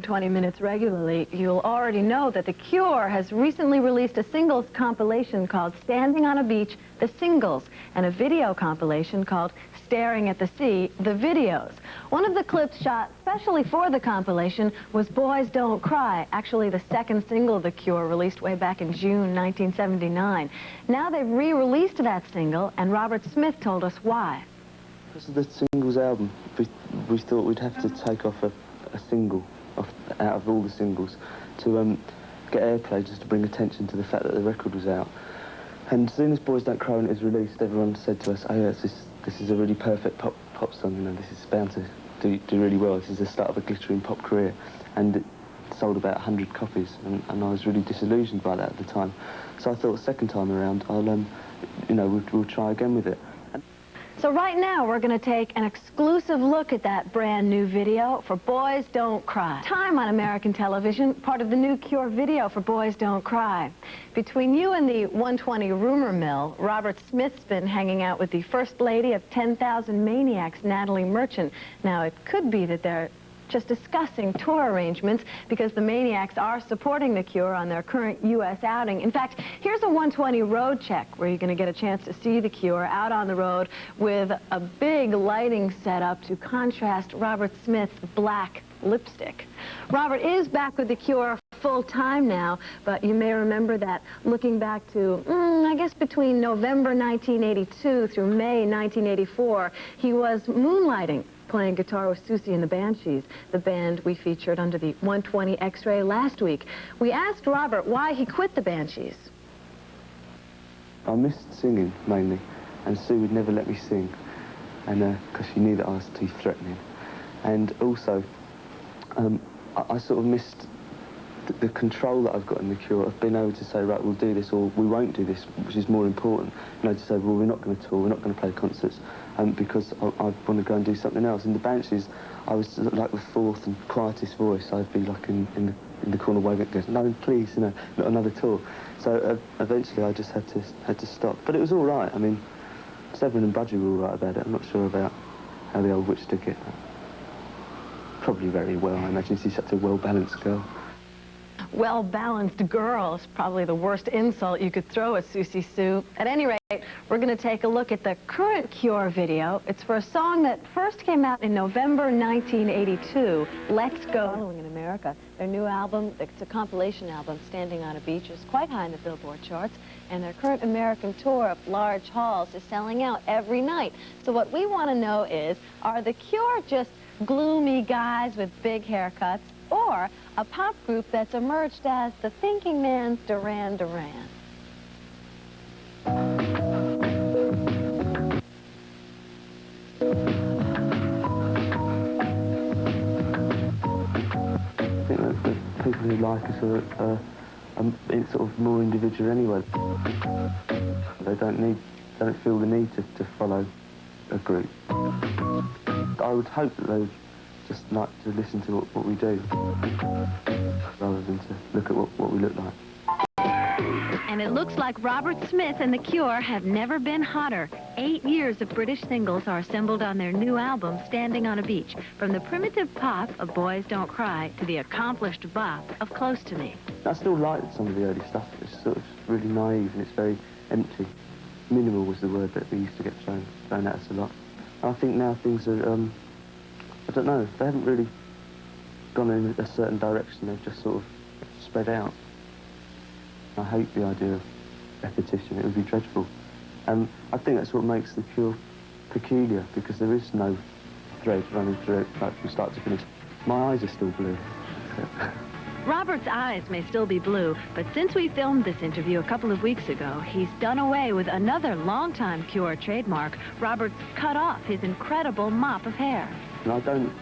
20 Minutes regularly, you'll already know that The Cure has recently released a singles compilation called Standing on a Beach, The Singles, and a video compilation called Staring at the Sea, The Videos. One of the clips shot specially for the compilation was Boys Don't Cry, actually the second single The Cure released way back in June 1979. Now they've re-released that single, and Robert Smith told us why. Because of the singles album, we thought we'd have to take off a single out of all the singles to get airplay, just to bring attention to the fact that the record was out. And as soon as Boys Don't Cry when it was released, everyone said to us, oh yeah, this is a really perfect pop song, you know, this is bound to do really well. This is the start of a glittering pop career. And it sold about 100 copies, and I was really disillusioned by that at the time. So I thought, second time around, we'll try again with it. So right now, we're going to take an exclusive look at that brand new video for Boys Don't Cry. Time on American television, part of the new Cure video for Boys Don't Cry. Between you and the 120 rumor mill, Robert Smith's been hanging out with the First Lady of 10,000 Maniacs, Natalie Merchant. Now, it could be that they're just discussing tour arrangements because the Maniacs are supporting The Cure on their current U.S. outing. In fact, here's a 120 road check where you're going to get a chance to see The Cure out on the road with a big lighting setup to contrast Robert Smith's black lipstick. Robert is back with The Cure full-time now, but you may remember that looking back to, I guess between November 1982 through May 1984, he was moonlighting, playing guitar with Siouxsie and the Banshees, the band we featured under the 120 X-Ray last week. We asked Robert why he quit the Banshees. I missed singing, mainly, and Sue would never let me sing, and because she knew that I was too threatening. And also, I sort of missed the control that I've got in The Cure, of being able to say, right, we'll do this, or we won't do this, which is more important. You know, to say, well, we're not going to tour, we're not going to play concerts, because I want to go and do something else. In the Banshees, I was like the fourth and quietest voice. I'd be like in the corner waving, going, no, please, you know, not another tour. So eventually, I just had to stop. But it was all right. I mean, Severin and Budgie were all right about it. I'm not sure about how the old witch took it. Probably very well. I imagine she's such a well-balanced girl. Well-balanced girl is probably the worst insult you could throw at Siouxsie Sioux. At any rate, we're going to take a look at the current Cure video. It's for a song that first came out in November 1982, Let's Go. Following in America, their new album, it's a compilation album, Standing on a Beach, is quite high in the Billboard charts, and their current American tour of large halls is selling out every night. So what we want to know is, are the Cure just gloomy guys with big haircuts, or a pop group that's emerged as the thinking man's Duran Duran? I think that the people who like us are sort of more individual anyway. They don't feel the need to follow a group. I would hope that they would just like to listen to what we do, rather than to look at what we look like. And it looks like Robert Smith and The Cure have never been hotter. 8 years of British singles are assembled on their new album, Standing on a Beach, from the primitive pop of Boys Don't Cry to the accomplished bop of Close to Me. I still like some of the early stuff. It's sort of really naive and it's very empty. Minimal was the word that we used to get thrown at us a lot. And I think now things are, I don't know, they haven't really gone in a certain direction. They've just sort of spread out. I hate the idea of repetition. It would be dreadful. I think that's what makes The Cure peculiar, because there is no thread running through it, like from start to finish. My eyes are still blue. Robert's eyes may still be blue, but since we filmed this interview a couple of weeks ago, he's done away with another longtime Cure trademark. Robert's cut off his incredible mop of hair. And I don't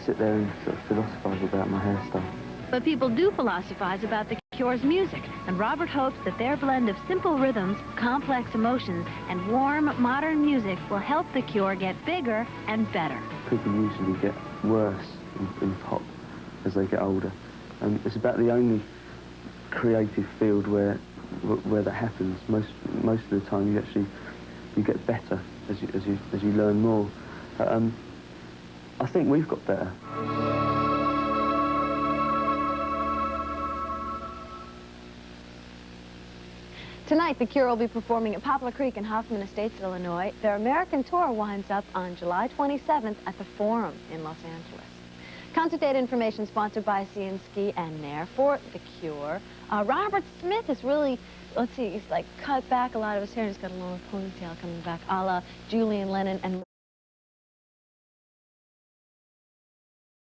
sit there and sort of philosophize about my hairstyle. But people do philosophize about The Cure's music, and Robert hopes that their blend of simple rhythms, complex emotions, and warm, modern music will help The Cure get bigger and better. People usually get worse in pop as they get older. It's about the only creative field where that happens. Most of the time, you get better as you learn more. I think we've got better. Tonight, The Cure will be performing at Poplar Creek in Hoffman Estates, Illinois. Their American tour winds up on July 27th at the Forum in Los Angeles. Concert date information sponsored by Cienski and Nair for The Cure. Robert Smith is really, let's see, he's like cut back a lot of his hair. He's got a long ponytail coming back, a la Julian Lennon and